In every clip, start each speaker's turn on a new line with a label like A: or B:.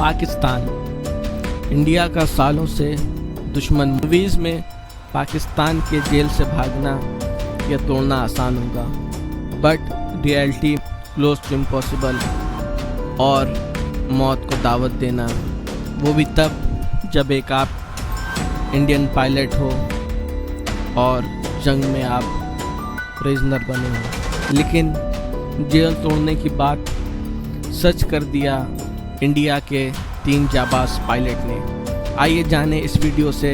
A: Pakistan India का सालों से दुश्मन। मूवीज़ में पाकिस्तान के जेल से भागना या तोड़ना आसान होगा, but reality close to impossible. और मौत को दावत देना, वो भी तब जब एक आप इंडियन पायलट हो और जंग में आप प्रिजनर बने हो। लेकिन जेल तोड़ने की बात सच कर दिया इंडिया के 3 जाबाज पायलट ने। आइए जाने इस वीडियो से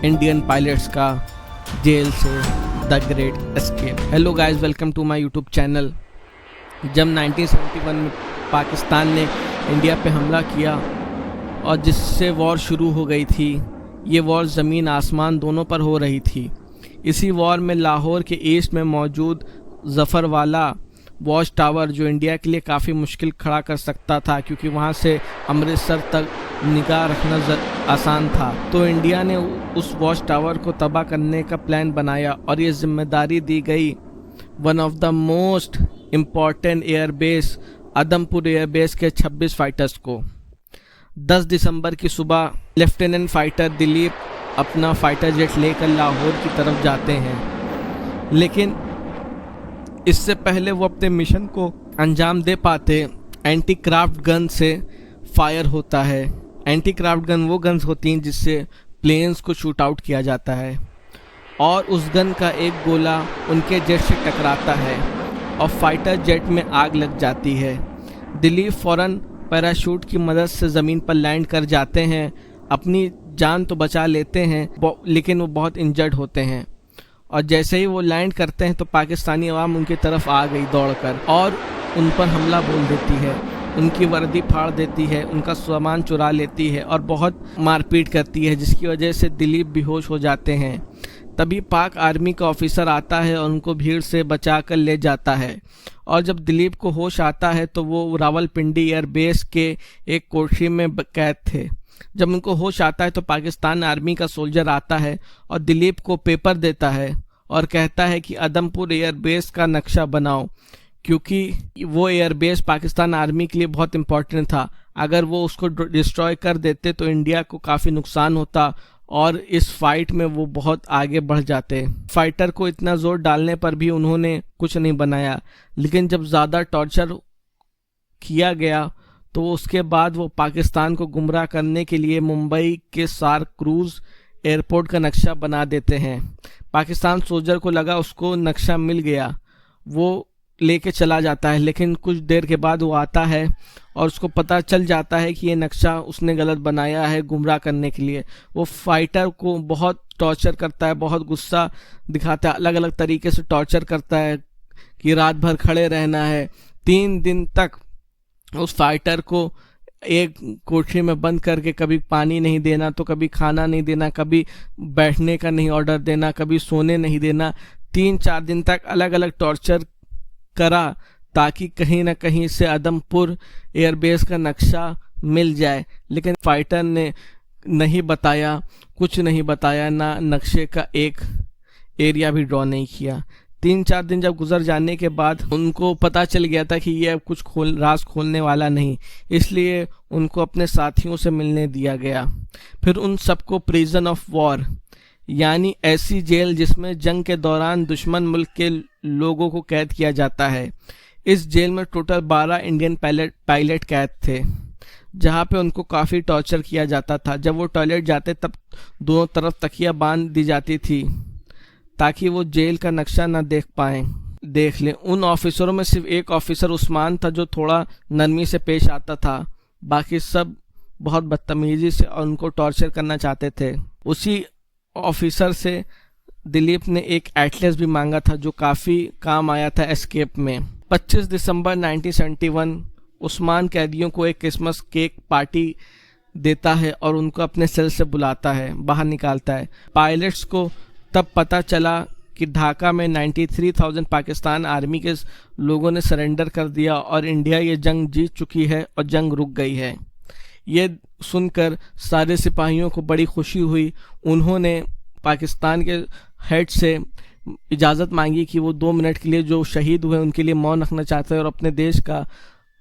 A: इंडियन पायलट्स का जेल से the great escape. Hello guys, welcome to my YouTube channel. जब 1971 में पाकिस्तान ने इंडिया पे हमला किया और जिससे वॉर शुरू हो गई थी, ये वॉर ज़मीन आसमान दोनों पर हो रही थी। इसी वॉर में लाहौर के ईस्ट में मौजूद ज़फ़रवाला वॉच टावर, जो इंडिया के लिए काफ़ी मुश्किल खड़ा कर सकता था क्योंकि वहाँ से अमृतसर तक निगाह रखना आसान था, तो इंडिया ने उस वॉच टावर को तबाह करने का प्लान बनाया और ये जिम्मेदारी दी गई one of the most important airbase Adampur airbase के 26 फाइटर्स को। 10 दिसंबर की सुबह लेफ्टिनेंट फाइटर दिलीप अपना फाइटर जेट लेकर लाहौर की तरफ जाते हैं, लेकिन इससे पहले वो अपने मिशन को अंजाम दे पाते, एंटी क्राफ्ट गन से फायर होता है। एंटी क्राफ्ट गन वो गन्स होती हैं जिससे प्लेन्स को शूट आउट किया जाता है, और उस गन का एक गोला उनके जेट से टकराता है और फाइटर जेट में आग लग जाती है। दिलीप फ़ौरन पैराशूट की मदद से ज़मीन पर लैंड कर जाते हैं, अपनी जान तो बचा लेते हैं लेकिन वो बहुत इंजर्ड होते हैं। और जैसे ही वो लैंड करते हैं तो पाकिस्तानी अवाम उनकी तरफ आ गई दौड़कर और उन पर हमला बोल देती है, उनकी वर्दी फाड़ देती है, उनका सामान चुरा लेती है और बहुत मारपीट करती है, जिसकी वजह से दिलीप बेहोश हो जाते हैं। तभी पाक आर्मी का ऑफिसर आता है और उनको भीड़ से बचा कर ले जाता है। और जब दिलीप को होश आता है तो वो रावलपिंडी एयरबेस के एक कोठरी में कैद थे। जब उनको होश आता है तो पाकिस्तान आर्मी का सोल्जर आता है और दिलीप को पेपर देता है और कहता है कि आदमपुर एयरबेस का नक्शा बनाओ, क्योंकि वो एयरबेस पाकिस्तान आर्मी के लिए बहुत इम्पोर्टेंट था। अगर वो उसको डिस्ट्रॉय कर देते तो इंडिया को काफ़ी नुकसान होता और इस फाइट में वो बहुत आगे बढ़ जाते। फाइटर को इतना जोर डालने पर भी उन्होंने कुछ नहीं बनाया, लेकिन जब ज़्यादा टॉर्चर किया गया तो उसके बाद वो पाकिस्तान को गुमराह करने के लिए मुंबई के सार क्रूज एयरपोर्ट का नक्शा बना देते हैं। पाकिस्तान सोल्जर को लगा उसको नक्शा मिल गया, वो लेके चला जाता है, लेकिन कुछ देर के बाद वो आता है और उसको पता चल जाता है कि ये नक्शा उसने गलत बनाया है गुमराह करने के लिए। वो फाइटर को बहुत टॉर्चर करता है, बहुत गुस्सा दिखाता है, अलग अलग तरीके से टॉर्चर करता है कि रात भर खड़े रहना है। 3 दिन तक उस फाइटर को एक कोठरी में बंद करके कभी पानी नहीं देना, तो कभी खाना नहीं देना, कभी बैठने का नहीं ऑर्डर देना, कभी सोने नहीं देना। 3-4 दिन तक अलग अलग टॉर्चर करा ताकि कहीं ना कहीं से आदमपुर एयरबेस का नक्शा मिल जाए, लेकिन फाइटर ने नहीं बताया, कुछ नहीं बताया, ना नक्शे का एक एरिया भी ड्रॉ नहीं किया। 3-4 दिन जब गुजर जाने के बाद उनको पता चल गया था कि ये कुछ राज खोलने वाला नहीं, इसलिए उनको अपने साथियों से मिलने दिया गया। फिर उन सबको प्रिजन ऑफ वॉर, यानी ऐसी जेल जिसमें जंग के दौरान दुश्मन मुल्क के लोगों को कैद किया जाता है। इस जेल में टोटल 12 इंडियन पायलट कैद थे, जहाँ पे उनको काफ़ी टॉर्चर किया जाता था। जब वो टॉयलेट जाते तब दोनों तरफ तकिया बांध दी जाती थी ताकि वो जेल का नक्शा ना देख लें। उन ऑफिसरों में सिर्फ एक ऑफिसर उस्मान था जो थोड़ा नरमी से पेश आता था, बाकी सब बहुत बदतमीजी से और उनको टॉर्चर करना चाहते थे। उसी ऑफिसर से दिलीप ने एक एटलस भी मांगा था जो काफ़ी काम आया था एस्केप में। 25 दिसंबर 1971 उस्मान कैदियों को एक क्रिसमस केक पार्टी देता है और उनको अपने सेल से बुलाता है, बाहर निकालता है। पायलट्स को तब पता चला कि ढाका में 93,000 पाकिस्तान आर्मी के लोगों ने सरेंडर कर दिया और इंडिया ये जंग जीत चुकी है और जंग रुक गई है। ये सुनकर सारे सिपाहियों को बड़ी खुशी हुई। उन्होंने पाकिस्तान के हेड से इजाज़त मांगी कि वो 2 मिनट के लिए जो शहीद हुए उनके लिए मौन रखना चाहते हैं और अपने देश का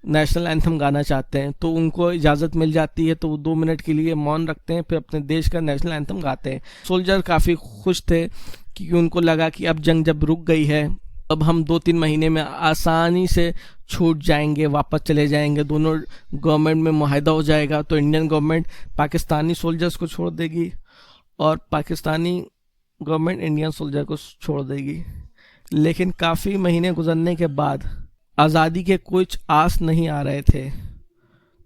A: नेशनल एंथम गाना चाहते हैं तो उनको इजाज़त मिल जाती है, तो वो 2 मिनट के लिए मौन रखते हैं, फिर अपने देश का नेशनल एंथम गाते हैं। सोल्जर काफ़ी खुश थे क्योंकि उनको लगा कि अब जंग जब रुक गई है, अब हम 2-3 महीने में आसानी से छूट जाएंगे, वापस चले जाएंगे, दोनों गवर्नमेंट में मुआहदा हो जाएगा, तो इंडियन गवर्नमेंट पाकिस्तानी सोल्जर्स को छोड़ देगी और पाकिस्तानी गवर्नमेंट इंडियन सोल्जर को छोड़ देगी। लेकिन काफ़ी महीने गुजरने के बाद आज़ादी के कुछ आस नहीं आ रहे थे,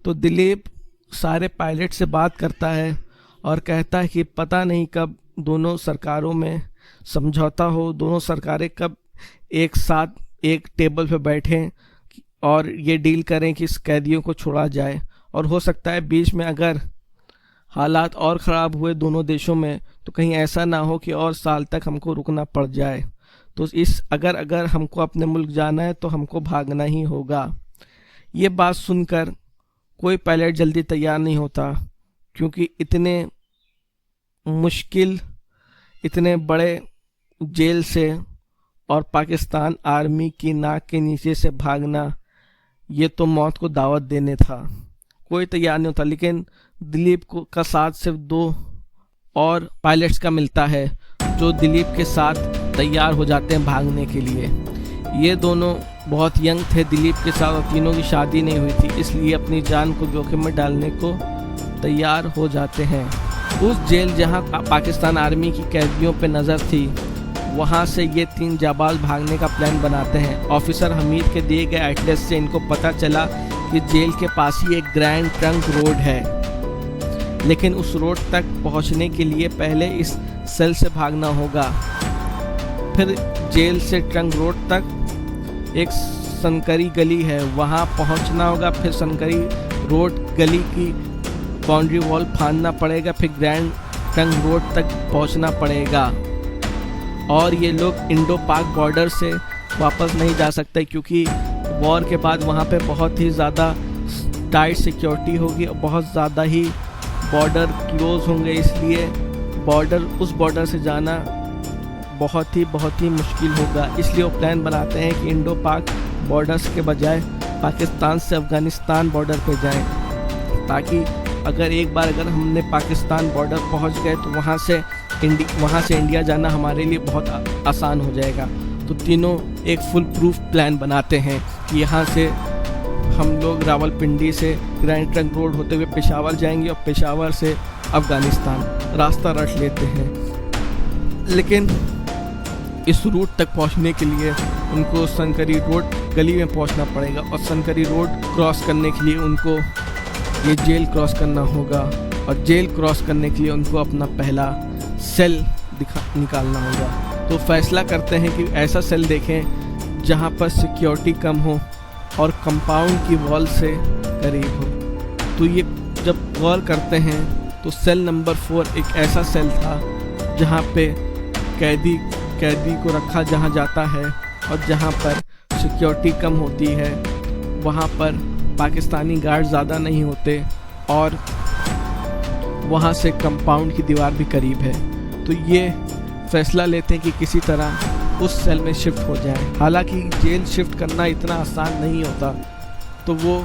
A: तो दिलीप सारे पायलट से बात करता है और कहता है कि पता नहीं कब दोनों सरकारों में समझौता हो, दोनों सरकारें कब एक साथ एक टेबल पर बैठें और ये डील करें कि इस कैदियों को छोड़ा जाए। और हो सकता है बीच में अगर हालात और ख़राब हुए दोनों देशों में तो कहीं ऐसा ना हो कि और साल तक हमको रुकना पड़ जाए। तो इस अगर हमको अपने मुल्क जाना है तो हमको भागना ही होगा। ये बात सुनकर कोई पायलट जल्दी तैयार नहीं होता, क्योंकि इतने मुश्किल, इतने बड़े जेल से और पाकिस्तान आर्मी की नाक के नीचे से भागना, ये तो मौत को दावत देने था। कोई तैयार नहीं होता। लेकिन दिलीप को का साथ सिर्फ 2 और पायलट्स का मिलता है जो दिलीप के साथ तैयार हो जाते हैं भागने के लिए। ये दोनों बहुत यंग थे दिलीप के साथ और तीनों की शादी नहीं हुई थी, इसलिए अपनी जान को जोखिम में डालने को तैयार हो जाते हैं। उस जेल जहां पाकिस्तान आर्मी की कैदियों पे नज़र थी, वहां से ये 3 जाबाज भागने का प्लान बनाते हैं। ऑफिसर हमीद के दिए गए एड्रेस से इनको पता चला कि जेल के पास ही एक ग्रैंड ट्रंक रोड है, लेकिन उस रोड तक पहुंचने के लिए पहले इस सेल से भागना होगा। फिर जेल से ट्रंक रोड तक एक सनकरी गली है, वहां पहुंचना होगा। फिर सनकरी रोड गली की बाउंड्री वॉल फांदना पड़ेगा, फिर ग्रैंड ट्रंक रोड तक पहुंचना पड़ेगा। और ये लोग इंडो पाक बॉर्डर से वापस नहीं जा सकते, क्योंकि वॉर के बाद वहाँ पे बहुत ही ज़्यादा टाइट सिक्योरिटी होगी और बहुत ज़्यादा ही बॉर्डर क्लोज होंगे, इसलिए उस बॉर्डर से जाना बहुत ही मुश्किल होगा। इसलिए वो प्लान बनाते हैं कि इंडो पाक बॉर्डर्स के बजाय पाकिस्तान से अफ़गानिस्तान बॉर्डर पे जाएं, ताकि अगर हमने पाकिस्तान बॉर्डर पहुंच गए तो वहां से इंडिया जाना हमारे लिए बहुत आसान हो जाएगा। तो तीनों एक फुल प्रूफ प्लान बनाते हैं कि यहाँ से हम लोग रावलपिंडी से ग्रैंड ट्रंक रोड होते हुए पेशावर जाएंगे और पेशावर से अफ़गानिस्तान रास्ता रट लेते हैं। लेकिन इस रूट तक पहुंचने के लिए उनको सनकरी रोड गली में पहुंचना पड़ेगा और सनकरी रोड क्रॉस करने के लिए उनको ये जेल क्रॉस करना होगा और जेल क्रॉस करने के लिए उनको अपना पहला सेल निकालना होगा। तो फैसला करते हैं कि ऐसा सेल देखें जहां पर सिक्योरिटी कम हो और कंपाउंड की वॉल से करीब हो। तो ये जब गौर करते हैं तो सेल नंबर 4 एक ऐसा सेल था जहां पे कैदी को रखा जहां जाता है और जहां पर सिक्योरिटी कम होती है, वहां पर पाकिस्तानी गार्ड ज़्यादा नहीं होते और वहाँ से कंपाउंड की दीवार भी करीब है। तो ये फैसला लेते हैं कि किसी तरह उस सेल में शिफ्ट हो जाए। हालांकि जेल शिफ्ट करना इतना आसान नहीं होता, तो वो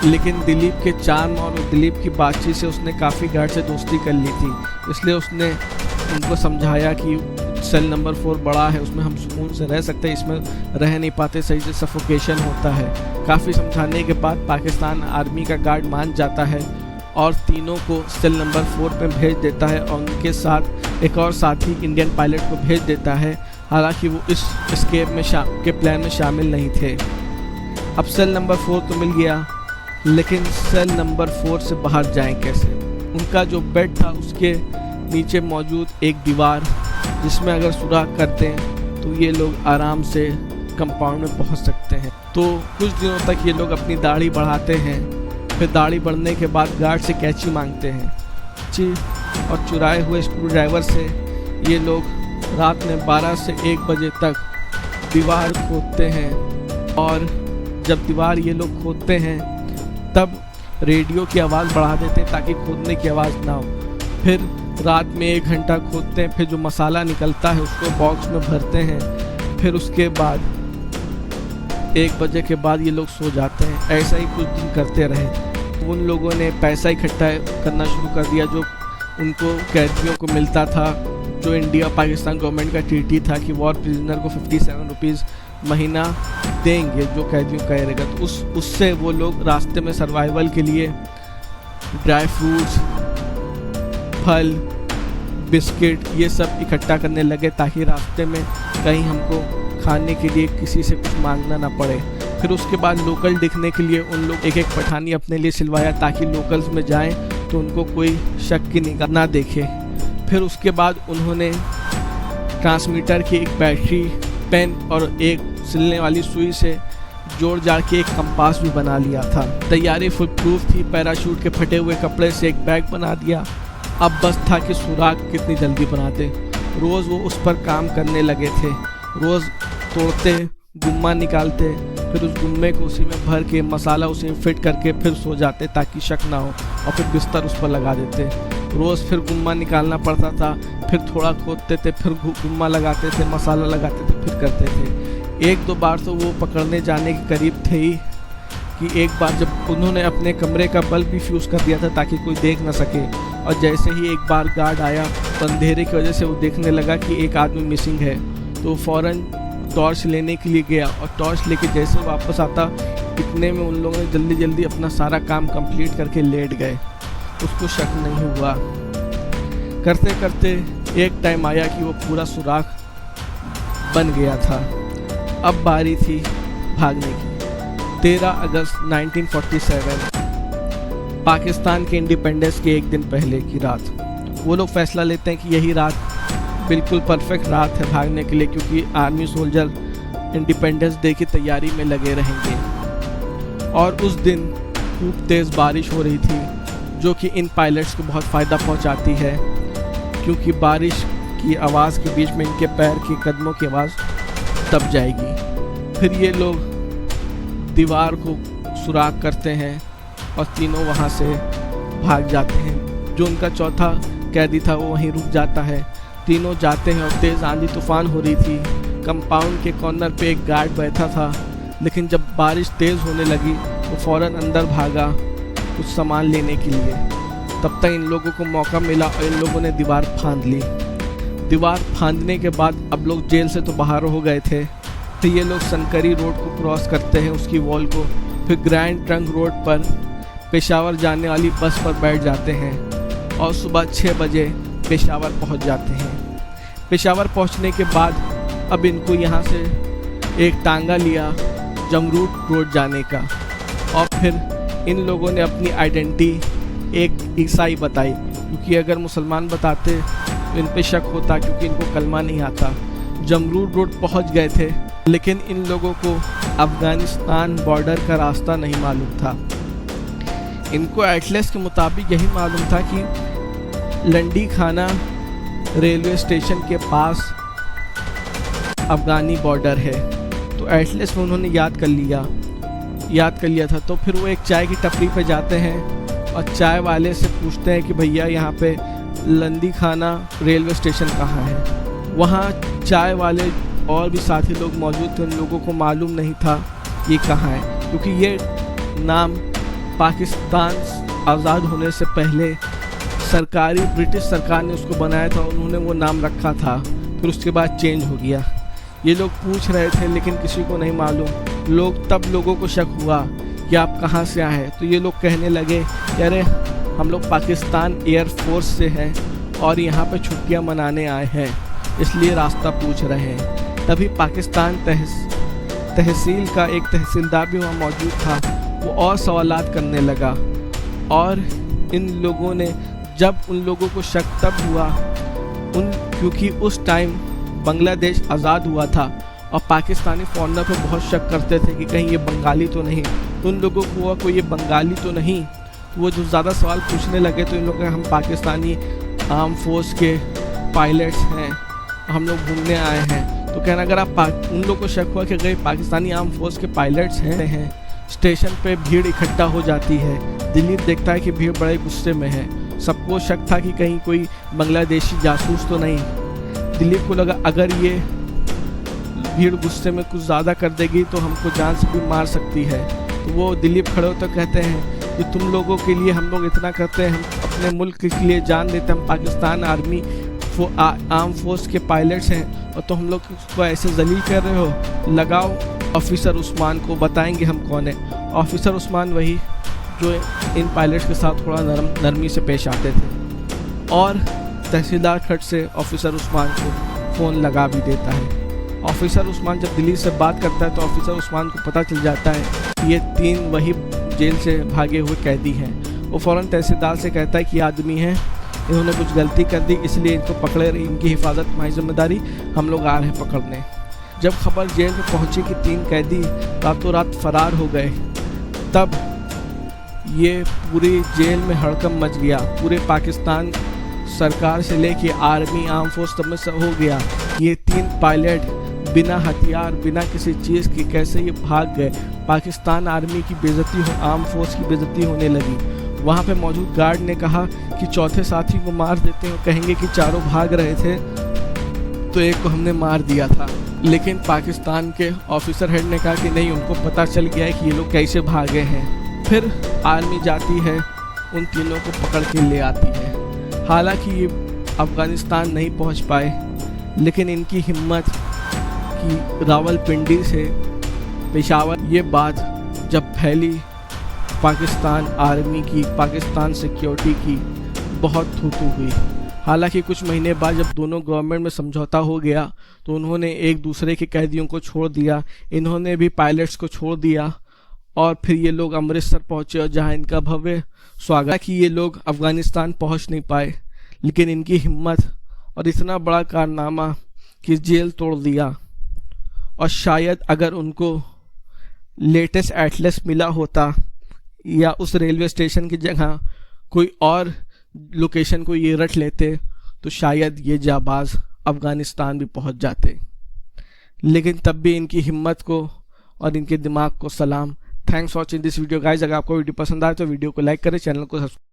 A: लेकिन दिलीप के चार्म और दिलीप की बातचीत से उसने काफ़ी गार्ड से दोस्ती कर ली थी, इसलिए उसने उनको समझाया कि सेल नंबर 4 बड़ा है, उसमें हम सुकून से रह सकते हैं, इसमें रह नहीं पाते, सही से सफोकेशन होता है। काफ़ी समझाने के बाद पाकिस्तान आर्मी का गार्ड मान जाता है और तीनों को सेल नंबर 4 पे भेज देता है और उनके साथ एक और साथी इंडियन पायलट को भेज देता है। हालांकि वो इस एस्केप में के प्लान में शामिल नहीं थे। अब सेल नंबर 4 तो मिल गया, लेकिन सेल नंबर 4 से बाहर जाएं कैसे? उनका जो बेड था उसके नीचे मौजूद एक दीवार, जिसमें अगर सुराख करते हैं तो ये लोग आराम से कंपाउंड में पहुंच सकते हैं। तो कुछ दिनों तक ये लोग अपनी दाढ़ी बढ़ाते हैं, फिर दाढ़ी बढ़ने के बाद गार्ड से कैंची मांगते हैं और चुराए हुए स्क्रू ड्राइवर से ये लोग रात में 12 से 1 बजे तक दीवार खोदते हैं। और जब दीवार ये लोग खोदते हैं तब रेडियो की आवाज़ बढ़ा देते हैं ताकि खोदने की आवाज़ ना हो। फिर रात में 1 घंटा खोदते हैं, फिर जो मसाला निकलता है उसको बॉक्स में भरते हैं। फिर उसके बाद 1 बजे के बाद ये लोग सो जाते हैं। ऐसा ही कुछ दिन करते रहे। उन लोगों ने पैसा इकट्ठा करना शुरू कर दिया जो उनको कैदियों को मिलता था, जो इंडिया पाकिस्तान गवर्नमेंट का ट्रीटी था कि वॉर प्रिजनर को 57 रुपीज़ महीना देंगे जो कैदियों का रहेगा। तो उससे वो लोग रास्ते में सर्वाइवल के लिए ड्राई फ्रूट्स, फल, बिस्किट ये सब इकट्ठा करने लगे ताकि रास्ते में कहीं हमको खाने के लिए किसी से कुछ मांगना ना पड़े। फिर उसके बाद लोकल दिखने के लिए उन लोग एक पठानी अपने लिए सिलवाया ताकि लोकल्स में जाएं तो उनको कोई शक की निगाह ना देखे। फिर उसके बाद उन्होंने ट्रांसमीटर की एक बैटरी, पेन और एक सिलने वाली सुई से जोड़ जाड़ के एक कंपास भी बना लिया था। तैयारी फुल प्रूफ थी। पैराशूट के फटे हुए कपड़े से एक बैग बना दिया। अब बस था कि सुराग कितनी जल्दी बनाते। रोज़ वो उस पर काम करने लगे थे। रोज़ तोड़ते, गुम्मा निकालते, फिर उस गुम्मे को उसी में भर के मसाला उसी में फिट करके फिर सो जाते ताकि शक ना हो, और फिर बिस्तर उस पर लगा देते। रोज़ फिर गुम्मा निकालना पड़ता था, फिर थोड़ा खोदते थे, फिर गुम्मा लगाते थे, मसाला लगाते थे, फिर करते थे। 1-2 बार तो वो पकड़ने जाने के करीब थे ही कि एक बार जब उन्होंने अपने कमरे का बल्ब भी फ्यूज़ कर दिया था ताकि कोई देख ना सके, और जैसे ही एक बार गार्ड आया तो अंधेरे की वजह से वो देखने लगा कि एक आदमी मिसिंग है, तो फ़ौरन टॉर्च लेने के लिए गया, और टॉर्च लेके जैसे वापस आता इतने में उन लोगों ने जल्दी जल्दी अपना सारा काम कंप्लीट करके लेट गए। उसको शक नहीं हुआ। करते करते एक टाइम आया कि वो पूरा सुराग बन गया था। अब बारी थी भागने की। 13 अगस्त 1947 पाकिस्तान के इंडिपेंडेंस के एक दिन पहले की रात। वो लोग फैसला लेते हैं कि यही रात बिल्कुल परफेक्ट रात है भागने के लिए, क्योंकि आर्मी सोल्जर इंडिपेंडेंस डे की तैयारी में लगे रहेंगे। और उस दिन खूब तेज़ बारिश हो रही थी जो कि इन पायलट्स को बहुत फ़ायदा पहुंचाती है, क्योंकि बारिश की आवाज़ के बीच में इनके पैर की कदमों की आवाज़ दब जाएगी। फिर ये लोग दीवार को सुराग करते हैं और तीनों वहाँ से भाग जाते हैं। जो उनका चौथा कैदी था वो वहीं रुक जाता है। तीनों जाते हैं और तेज़ आंधी तूफान हो रही थी। कंपाउंड के कॉर्नर पे एक गार्ड बैठा था, लेकिन जब बारिश तेज़ होने लगी तो फ़ौरन अंदर भागा कुछ सामान लेने के लिए। तब तक इन लोगों को मौका मिला और इन लोगों ने दीवार फांद ली। दीवार फांदने के बाद अब लोग जेल से तो बाहर हो गए थे, तो ये लोग सनकरी रोड को क्रॉस करते हैं, उसकी वॉल को, फिर ग्रैंड ट्रंक रोड पर पेशावर जाने वाली बस पर बैठ जाते हैं और सुबह 6 बजे पेशावर पहुंच जाते हैं। पेशावर पहुंचने के बाद अब इनको यहाँ से एक टांगा लिया जमरूद रोड जाने का, और फिर इन लोगों ने अपनी आइडेंटिटी एक ईसाई बताई, क्योंकि अगर मुसलमान बताते तो इन पे शक होता, क्योंकि इनको कलमा नहीं आता। जमरूद रोड पहुंच गए थे, लेकिन इन लोगों को अफ़गानिस्तान बॉर्डर का रास्ता नहीं मालूम था। इनको एटलस के मुताबिक यही मालूम था कि लंडी खाना रेलवे स्टेशन के पास अफ़गानी बॉर्डर है, तो एटलस में उन्होंने याद कर लिया था। तो फिर वो एक चाय की टपरी पे जाते हैं और चाय वाले से पूछते हैं कि भैया यहाँ पे लंदी खाना रेलवे स्टेशन कहाँ है। वहाँ चाय वाले और भी साथी लोग मौजूद थे, उन लोगों को मालूम नहीं था ये कहाँ है, क्योंकि ये नाम पाकिस्तान आज़ाद होने से पहले ब्रिटिश सरकार ने उसको बनाया था, उन्होंने वो नाम रखा था, फिर उसके बाद चेंज हो गया। ये लोग पूछ रहे थे लेकिन किसी को नहीं मालूम। तब लोगों को शक हुआ कि आप कहाँ से आए हैं, तो ये लोग कहने लगे कि अरे हम लोग पाकिस्तान एयरफोर्स से हैं और यहाँ पे छुट्टियाँ मनाने आए हैं, इसलिए रास्ता पूछ रहे हैं। तभी पाकिस्तान तहसील का एक तहसीलदार भी वहाँ मौजूद था, वो और सवालात करने लगा। और इन लोगों ने जब उन लोगों को शक तब हुआ क्योंकि उस टाइम बांग्लादेश आज़ाद हुआ था और पाकिस्तानी फॉरनर पर बहुत शक करते थे कि कहीं ये बंगाली तो नहीं, तो उन लोगों को हुआ कोई ये बंगाली तो नहीं। तो वो जो ज़्यादा सवाल पूछने लगे तो इन लोगों ने हम पाकिस्तानी आर्म फोर्स के पायलट्स हैं, हम लोग घूमने आए हैं। तो कहना अगर आप उन लोगों को शक हुआ कि अगर पाकिस्तानी आर्म फोर्स के पायलट्स हैं, स्टेशन पे भीड़ इकट्ठा हो जाती है। दिलीप देखता है कि भीड़ बड़े गुस्से में है। सबको शक था कि कहीं कोई बांग्लादेशी जासूस तो नहीं। दिलीप को लगा अगर ये भीड़ गुस्से में कुछ ज़्यादा कर देगी तो हमको जान से भी मार सकती है। तो वो दिलीप खड़े होकर कहते हैं कि तुम लोगों के लिए हम लोग इतना करते हैं, हम अपने मुल्क के लिए जान देते हैं, हम पाकिस्तान आर्मी आर्म फोर्स के पायलट्स हैं और तो हम लोग को ऐसे जलील कर रहे हो। लगाओ ऑफिसर उस्मान को, बताएंगे हम कौन है। ऑफिसर उस्मान वही जो इन पायलट्स के साथ थोड़ा नरमी से पेश आते थे और तहसीलदार खट से ऑफिसर उस्मान को फ़ोन लगा भी देता है। ऑफिसर उस्मान जब दिल्ली से बात करता है तो ऑफिसर उस्मान को पता चल जाता है कि ये 3 वही जेल से भागे हुए कैदी हैं। वो फ़ौरन तहसीलदार से कहता है कि आदमी हैं, इन्होंने कुछ गलती कर दी इसलिए इनको पकड़े, इनकी हिफाजत तुम्हारी जिम्मेदारी, हम लोग आ रहे हैं पकड़ने। जब खबर जेल में पहुंची कि 3 कैदी रातों रात फरार हो गए, तब ये पूरी जेल में हड़कंप मच गया। पूरे पाकिस्तान सरकार से लेके आर्मी आर्म फोर्स सब में हो गया। ये 3 पायलट बिना हथियार बिना किसी चीज़ की कैसे ये भाग गए। पाकिस्तान आर्मी की बेइज्जती हो, आर्म फोर्स की बेइज्जती होने लगी। वहाँ पे मौजूद गार्ड ने कहा कि चौथे साथी को मार देते हैं, कहेंगे कि चारों भाग रहे थे तो एक को हमने मार दिया था। लेकिन पाकिस्तान के ऑफिसर हेड ने कहा कि नहीं, उनको पता चल गया है कि ये लोग कैसे भागे हैं। फिर आर्मी जाती है, उन तीनों को पकड़ के ले आती है। हालांकि ये अफ़गानिस्तान नहीं पहुंच पाए, लेकिन इनकी हिम्मत कि रावलपिंडी से पेशावर ये बात जब फैली, पाकिस्तान आर्मी की, पाकिस्तान सिक्योरिटी की बहुत थू-थू हुई। हालांकि कुछ महीने बाद जब दोनों गवर्नमेंट में समझौता हो गया तो उन्होंने एक दूसरे के कैदियों को छोड़ दिया, इन्होंने भी पायलट्स को छोड़ दिया और फिर ये लोग अमृतसर पहुँचे और जहाँ इनका भव्य स्वागत कि ये लोग अफ़गानिस्तान पहुँच नहीं पाए, लेकिन इनकी हिम्मत और इतना बड़ा कारनामा कि जेल तोड़ दिया। और शायद अगर उनको लेटेस्ट एटलस मिला होता या उस रेलवे स्टेशन की जगह कोई और लोकेशन को ये रट लेते तो शायद ये जाबाज अफ़गानिस्तान भी पहुंच जाते। लेकिन तब भी इनकी हिम्मत को और इनके दिमाग को सलाम। Thanks for watching this video guys. अगर आपको वीडियो पसंद आए तो वीडियो को लाइक करें, चैनल को सब्सक्राइब